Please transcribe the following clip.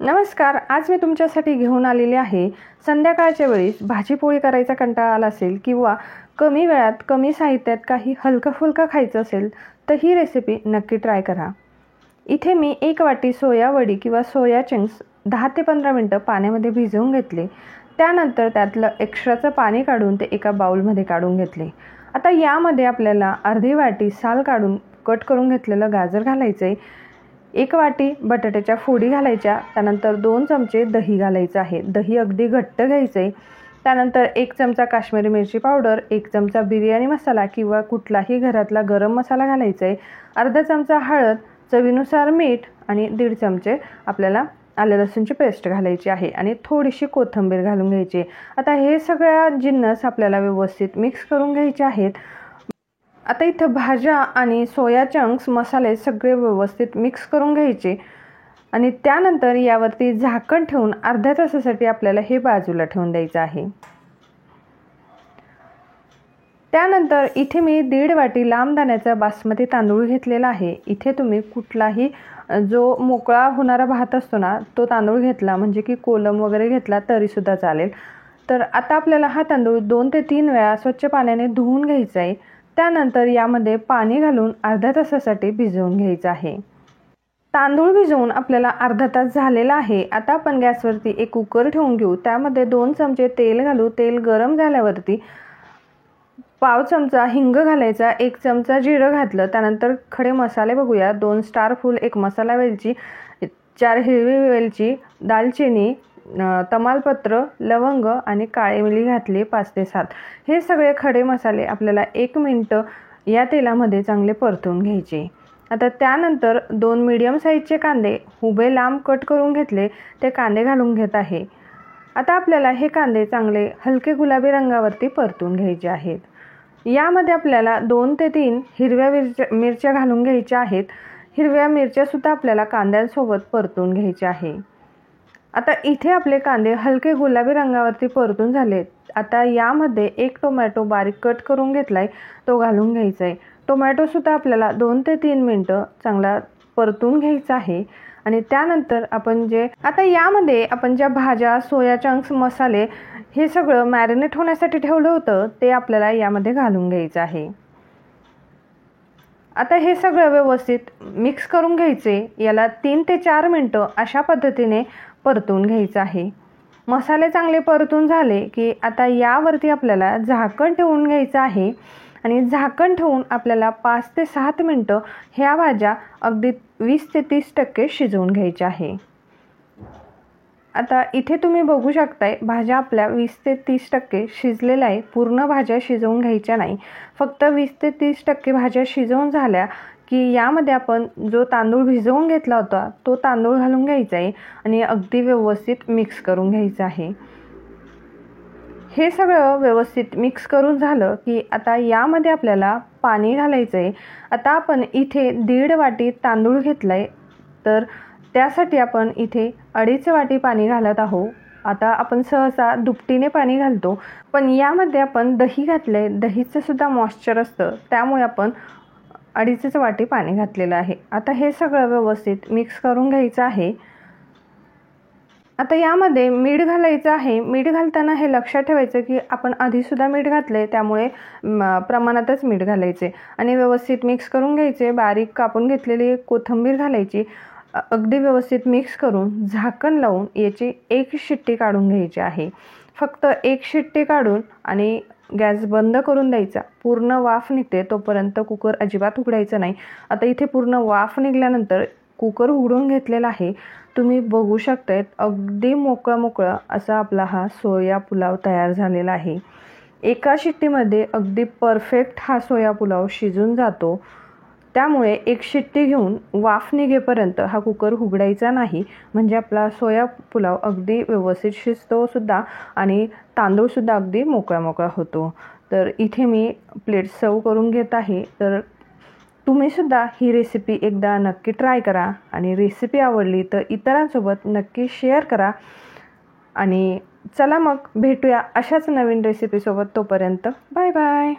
नमस्कार. आज मी तुमच्यासाठी घेऊन आलेली आहे. संध्याकाळच्या वेळी भाजीपोळी करायचा कंटाळा आला असेल किंवा कमी वेळात कमी साहित्यात काही हलकं-फुलकं खायचं असेल तर ही रेसिपी नक्की ट्राय करा. इथे मी 1 वाटी सोया वडी किंवा सोया चंक्स 10 ते 15 मिनटं पाण्यामध्ये भिजवून घेतले. त्यानंतर त्यातलं एक्स्ट्राचं पाणी काढून ते एका बाउलमध्ये काढून घेतले. आता यामध्ये आपल्याला अर्धी वाटी साल काढून कट करून घेतलेलं गाजर घालायचं आहे. 1 वाटी बटाट्याच्या फोडी घालायच्या. त्यानंतर 2 चमचे दही घालायचं आहे. दही अगदी घट्ट घ्यायचं आहे. त्यानंतर 1 चमचा काश्मीरी मिरची पावडर, 1 चमचा बिर्याणी मसाला किंवा कुठलाही घरातला गरम मसाला घालायचा आहे. अर्धा चमचा हळद, चवीनुसार मीठ आणि 1.5 चमचे आपल्याला आलं लसूणची पेस्ट घालायची आहे आणि थोडीशी कोथिंबीर घालून घ्यायची. आता हे सगळ्या जिन्नस आपल्याला व्यवस्थित मिक्स करून घ्यायचे आहेत. आता इथं भाज्या आणि सोया चंक्स मसाले सगळे व्यवस्थित मिक्स करून घ्यायचे आणि त्यानंतर यावरती झाकण ठेवून अर्ध्या तासासाठी आपल्याला हे बाजूला ठेवून द्यायचं आहे. त्यानंतर इथे मी 1.5 वाटी लांब दाण्याचा बासमती तांदूळ घेतलेला आहे. इथे तुम्ही कुठलाही जो मोकळा होणारा भात असतो ना तो तांदूळ घेतला, म्हणजे की कोलम वगैरे घेतला तरीसुद्धा चालेल. तर आता आपल्याला हा तांदूळ 2 ते 3 वेळा स्वच्छ पाण्याने धुवून घ्यायचा आहे. त्यानंतर यामध्ये पाणी घालून अर्ध्या तासासाठी भिजवून घ्यायचं आहे. तांदूळ भिजवून आपल्याला अर्धा तास झालेला आहे. आता आपण गॅसवरती एक कुकर ठेवून घेऊ. त्यामध्ये 2 चमचे तेल घालू. तेल गरम झाल्यावरती पाव चमचा हिंग घालायचा, 1 चमचा जिरं घातलं. त्यानंतर खडे मसाले बघूया. 2 स्टार फूल, 1 मसाला वेलची, 4 हिरवी वेलची, दालचिनी, तमालपत्र, लवंग आणि काळी मिरी घातली 5 ते 7. हे सगळे खडे मसाले आपल्याला 1 मिनिट या तेलामध्ये चांगले परतून घ्यायचे. आता त्यानंतर 2 मीडियम साईजचे कांदे उभे लांब कट करून घेतले, ते कांदे घालून घेत आहे. आता आपल्याला हे कांदे चांगले हलके गुलाबी रंगावरती परतून घ्यायचे आहेत. यामध्ये आपल्याला 2 ते 3 हिरव्या मिरच्या घालून घ्यायच्या आहेत. हिरव्या मिरच्यासुद्धा आपल्याला कांद्यांसोबत परतून घ्यायच्या आहे. आता इथे आपले कांदे हलके गुलाबी रंगावरती परतून झालेत. आता यामध्ये 1 टोमॅटो बारीक कट करून घेतलाय, तो घालून घ्यायचा आहे. टोमॅटोसुद्धा आपल्याला 2 ते 3 मिनटं चांगला परतून घ्यायचा आहे. आणि त्यानंतर आता यामध्ये आपण ज्या भाज्या, सोया चंक्स, मसाले हे सगळं मॅरिनेट होण्यासाठी ठेवलं होतं ते आपल्याला यामध्ये घालून घ्यायचं आहे. आता हे सगळं व्यवस्थित मिक्स करून घ्यायचे. याला 3 ते 4 मिनटं अशा पद्धतीने परतून घ्यायचं आहे. मसाले चांगले परतून झाले की आता यावरती आपल्याला झाकण ठेवून घ्यायचं आहे आणि झाकण ठेवून आपल्याला 5 ते 7 मिनटं ह्या भाज्या अगदी 20 ते 30% शिजवून घ्यायच्या आहे. आता इथे तुम्ही बघू शकताय भाज्या आपल्या 20 ते 30% शिजलेल्या आहे. पूर्ण भाज्या शिजवून घ्यायच्या नाही, फक्त 20 ते 30% भाज्या शिजवून झाल्या की यामध्ये आपण जो तांदूळ भिजवून घेतला होता तो तांदूळ घालून घ्यायचा आहे आणि अगदी व्यवस्थित मिक्स करून घ्यायचं आहे. हे सगळं व्यवस्थित मिक्स करून झालं की आता यामध्ये आपल्याला पाणी घालायचं आहे. आता आपण इथे 1.5 वाटी तांदूळ घेतला आहे, तर त्यासाठी आपण इथे 2.5 वाटी पाणी घालत आहोत. आता आपण सहसा दुपटीने पाणी घालतो, पण यामध्ये आपण दही घातलं आहे. दहीचं सुद्धा मॉइश्चर असतं, त्यामुळे आपण 2.5 वाटी पाणी घातलेलं आहे. आता हे सगळं व्यवस्थित मिक्स करून घ्यायचं आहे. आता यामध्ये मीठ घालायचं आहे. मीठ घालताना हे लक्षात ठेवायचं की आपण आधीसुद्धा मीठ घातलं आहे, त्यामुळे प्रमाणातच मीठ घालायचे आणि व्यवस्थित मिक्स करून घ्यायचे. बारीक कापून घेतलेली कोथिंबीर घालायची. अगदी व्यवस्थित मिक्स करून झाकण लावून याची 1 शिट्टी काढून घ्यायची आहे. फक्त 1 शिट्टी काढून आणि गॅस बंद करून द्यायचा. पूर्ण वाफ निघते तोपर्यंत कुकर अजिबात उघडायचा नाही. आता इथे पूर्ण वाफ निघाल्यानंतर कुकर उघडून घेतलेला आहे. तुम्ही बघू शकताय अगदी मोकळा असा आपला हा सोया पुलाव तयार झालेला आहे. एका शिट्टीमध्ये अगदी परफेक्ट हा सोया पुलाव शिजून जातो. त्यामुळे 1 शिट्टी घेऊन वाफ निघेपर्यंत हा कुकर उघडायचा नाही, म्हणजे आपला सोया पुलाव अगदी व्यवस्थित शिजतो सुद्धा आणि तांदूळसुद्धा अगदी मोकळा होतो. तर इथे मी प्लेट सर्व करून घेत आहे. तर तुम्हीसुद्धा ही रेसिपी एकदा नक्की ट्राय करा आणि रेसिपी आवडली तर इतरांसोबत नक्की शेअर करा. आणि चला मग भेटूया अशाच नवीन रेसिपीसोबत. तोपर्यंत बाय बाय.